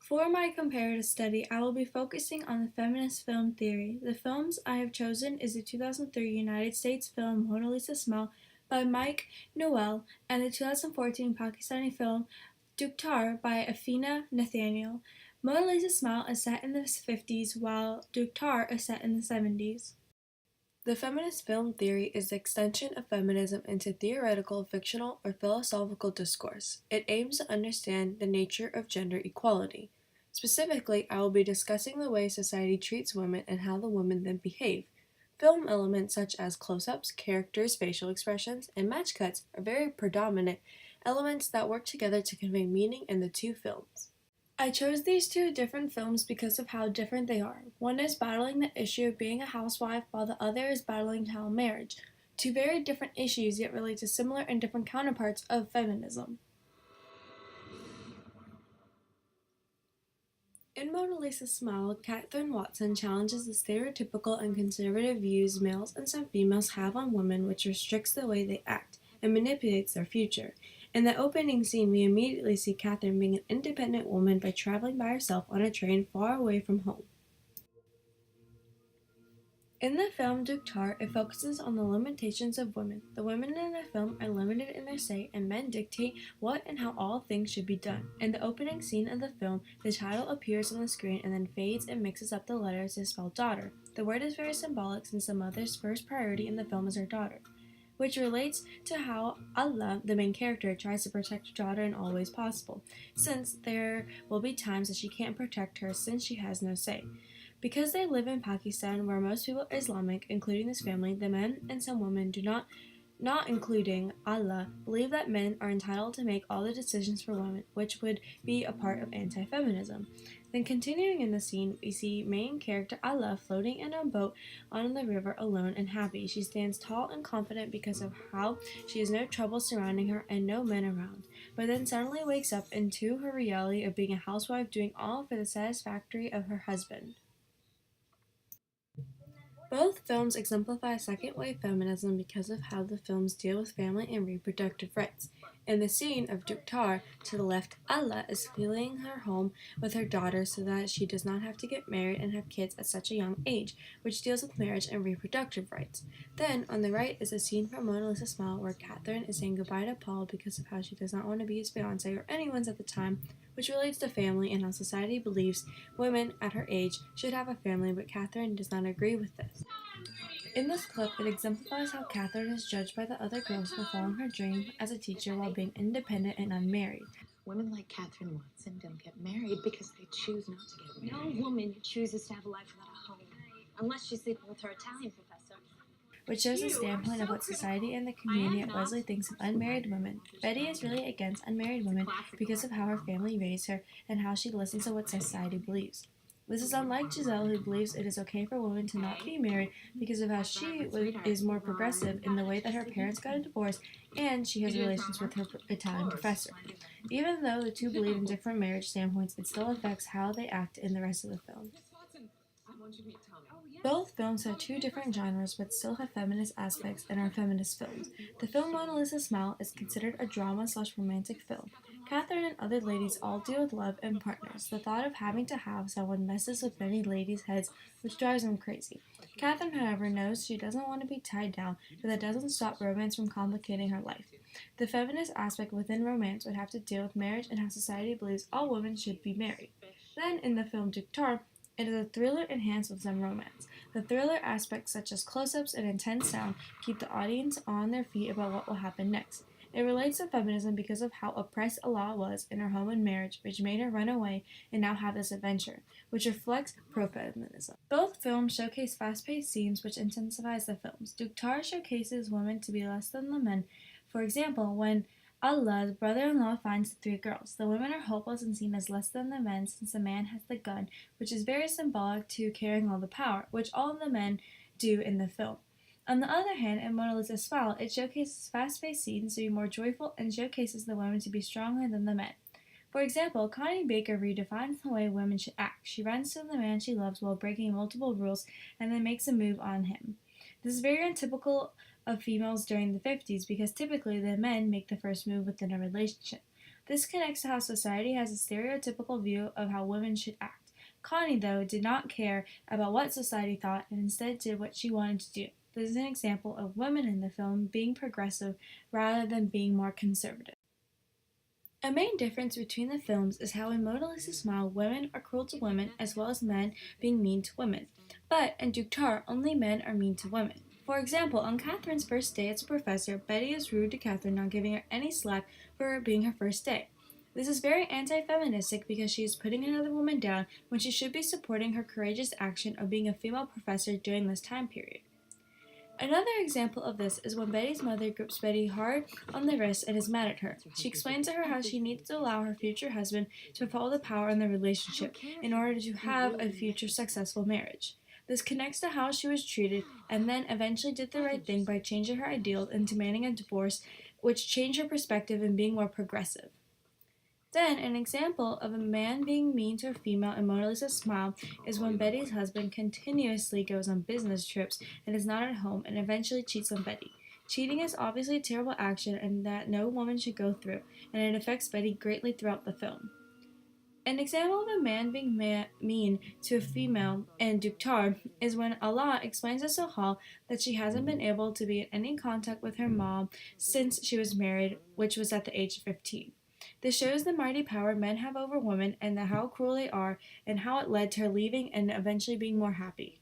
For my comparative study, I will be focusing on the feminist film theory. The films I have chosen is the 2003 United States film Mona Lisa Smile by Mike Noel and the 2014 Pakistani film Duktar by Afina Nathaniel. Mona Lisa Smile is set in the 50s while Duktar is set in the 70s. The feminist film theory is the extension of feminism into theoretical, fictional, or philosophical discourse. It aims to understand the nature of gender equality. Specifically, I will be discussing the way society treats women and how the women then behave. Film elements such as close-ups, characters' facial expressions, and match cuts are very predominant elements that work together to convey meaning in the two films. I chose these two different films because of how different they are. One is battling the issue of being a housewife, while the other is battling child marriage. Two very different issues, yet relate to similar and different counterparts of feminism. In Mona Lisa's Smile, Katherine Watson challenges the stereotypical and conservative views males and some females have on women, which restricts the way they act and manipulates their future. In the opening scene, we immediately see Katherine being an independent woman by traveling by herself on a train far away from home. In the film Duktar, it focuses on the limitations of women. The women in the film are limited in their say, and men dictate what and how all things should be done. In the opening scene of the film, the title appears on the screen and then fades and mixes up the letters to spell daughter. The word is very symbolic since the mother's first priority in the film is her daughter, which relates to how Allah, the main character, tries to protect her daughter in all ways possible, since there will be times that she can't protect her since she has no say. Because they live in Pakistan, where most people are Islamic, including this family, the men and some women do not including Allah, believe that men are entitled to make all the decisions for women, which would be a part of anti-feminism. Then continuing in the scene, we see main character Allah floating in a boat on the river alone and happy. She stands tall and confident because of how she has no trouble surrounding her and no men around, but then suddenly wakes up into her reality of being a housewife doing all for the satisfactory of her husband. Both films exemplify second wave feminism because of how the films deal with family and reproductive rights. In the scene of Duktar, to the left, Allah is feeling her home with her daughter so that she does not have to get married and have kids at such a young age, which deals with marriage and reproductive rights. Then, on the right, is a scene from Mona Lisa Smile where Catherine is saying goodbye to Paul because of how she does not want to be his fiance or anyone's at the time, which relates to family and how society believes women at her age should have a family, but Catherine does not agree with this. In this clip, it exemplifies how Catherine is judged by the other girls for following her dream as a teacher while being independent and unmarried. Women like Catherine Watson don't get married because they choose not to get married. No woman chooses to have a life without a home, unless she's sleeping with her Italian professor. Which shows the standpoint of what society and the community at Wesley thinks of unmarried women. Betty is really against unmarried women because of how her family raised her and how she listens to what society believes. This is unlike Giselle, who believes it is okay for women to not be married because of how she is more progressive in the way that her parents got a divorce and she has relations with her Italian professor. Even though the two believe in different marriage standpoints, it still affects how they act in the rest of the film. Both films have two different genres but still have feminist aspects and are feminist films. The film Mona Lisa Smile is considered a drama/romantic film. Catherine and other ladies all deal with love and partners. The thought of having to have someone messes with many ladies' heads, which drives them crazy. Catherine, however, knows she doesn't want to be tied down, but that doesn't stop romance from complicating her life. The feminist aspect within romance would have to deal with marriage and how society believes all women should be married. Then, in the film Duktar, it is a thriller enhanced with some romance. The thriller aspects such as close-ups and intense sound keep the audience on their feet about what will happen next. It relates to feminism because of how oppressed Allah was in her home and marriage, which made her run away and now have this adventure, which reflects pro-feminism. Both films showcase fast-paced scenes which intensifies the films. Duktar showcases women to be less than the men. For example, when Allah's brother-in-law finds the three girls. The women are hopeless and seen as less than the men since the man has the gun, which is very symbolic to carrying all the power, which all of the men do in the film. On the other hand, in Mona Lisa's Smile, it showcases fast-paced scenes to be more joyful and showcases the women to be stronger than the men. For example, Connie Baker redefines the way women should act. She runs to the man she loves while breaking multiple rules and then makes a move on him. This is very untypical of females during the 50s because typically the men make the first move within a relationship. This connects to how society has a stereotypical view of how women should act. Connie, though, did not care about what society thought and instead did what she wanted to do. This is an example of women in the film being progressive rather than being more conservative. A main difference between the films is how in Mona Lisa Smile, women are cruel to women as well as men being mean to women. But in Duktar, only men are mean to women. For example, on Catherine's first day as a professor, Betty is rude to Catherine, not giving her any slack for it being her first day. This is very anti-feministic because she is putting another woman down when she should be supporting her courageous action of being a female professor during this time period. Another example of this is when Betty's mother grips Betty hard on the wrist and is mad at her. She explains to her how she needs to allow her future husband to follow the power in the relationship in order to have a future successful marriage. This connects to how she was treated and then eventually did the right thing by changing her ideals and demanding a divorce, which changed her perspective and being more progressive. Then, an example of a man being mean to a female in Mona Lisa's Smile is when Betty's husband continuously goes on business trips and is not at home and eventually cheats on Betty. Cheating is obviously a terrible action and that no woman should go through, and it affects Betty greatly throughout the film. An example of a man being mean to a female in Duktar is when Allah explains to Sohal that she hasn't been able to be in any contact with her mom since she was married, which was at the age of 15. This shows the mighty power men have over women and how cruel they are and how it led to her leaving and eventually being more happy.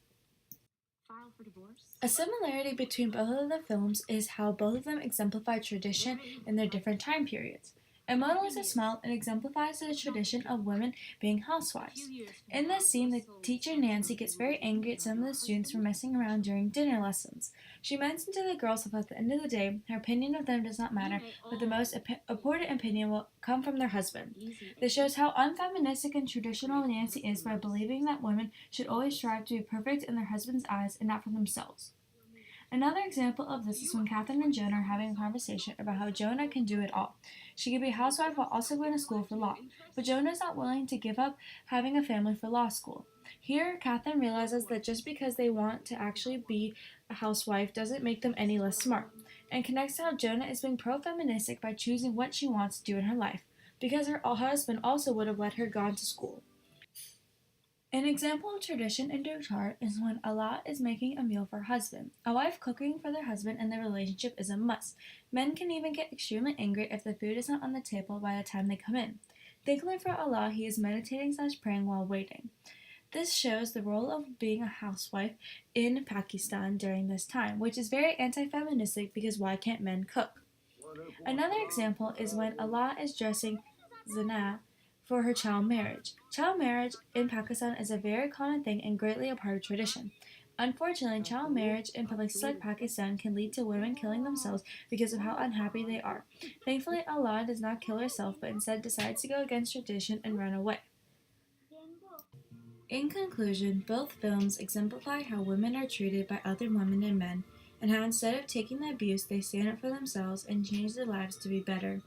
File for divorce? A similarity between both of the films is how both of them exemplify tradition in their different time periods. In Mona Lisa Smile, it exemplifies the tradition of women being housewives. In this scene, the teacher Nancy gets very angry at some of the students for messing around during dinner lessons. She mentions to the girls that at the end of the day, her opinion of them does not matter, but the most important opinion will come from their husband. This shows how unfeministic and traditional Nancy is by believing that women should always strive to be perfect in their husband's eyes and not for themselves. Another example of this is when Catherine and Jonah are having a conversation about how Jonah can do it all. She can be a housewife while also going to school for law, but Jonah is not willing to give up having a family for law school. Here, Catherine realizes that just because they want to actually be a housewife doesn't make them any less smart, and connects to how Jonah is being pro-feministic by choosing what she wants to do in her life, because her husband also would have let her go to school. An example of tradition in Dotar is when Allah is making a meal for her husband. A wife cooking for their husband in their relationship is a must. Men can even get extremely angry if the food is not on the table by the time they come in. Thankfully for Allah, he is meditating / praying while waiting. This shows the role of being a housewife in Pakistan during this time, which is very anti-feministic because why can't men cook? Another example is when Allah is dressing Zina for her child marriage. Child marriage in Pakistan is a very common thing and greatly a part of tradition. Unfortunately, child marriage in places like Pakistan can lead to women killing themselves because of how unhappy they are. Thankfully, Allah does not kill herself, but instead decides to go against tradition and run away. In conclusion, both films exemplify how women are treated by other women and men, and how instead of taking the abuse, they stand up for themselves and change their lives to be better.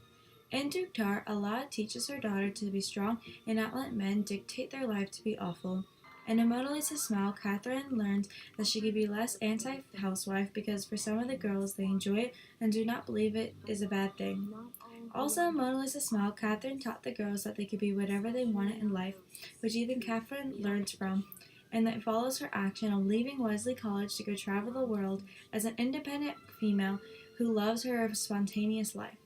In Duktar, Allah teaches her daughter to be strong and not let men dictate their life to be awful. And in Mona Lisa Smile, Catherine learns that she could be less anti-housewife because for some of the girls, they enjoy it and do not believe it is a bad thing. Also, in Mona Lisa Smile, Catherine taught the girls that they could be whatever they wanted in life, which even Catherine learns from, and that follows her action of leaving Wesley College to go travel the world as an independent female who loves her spontaneous life.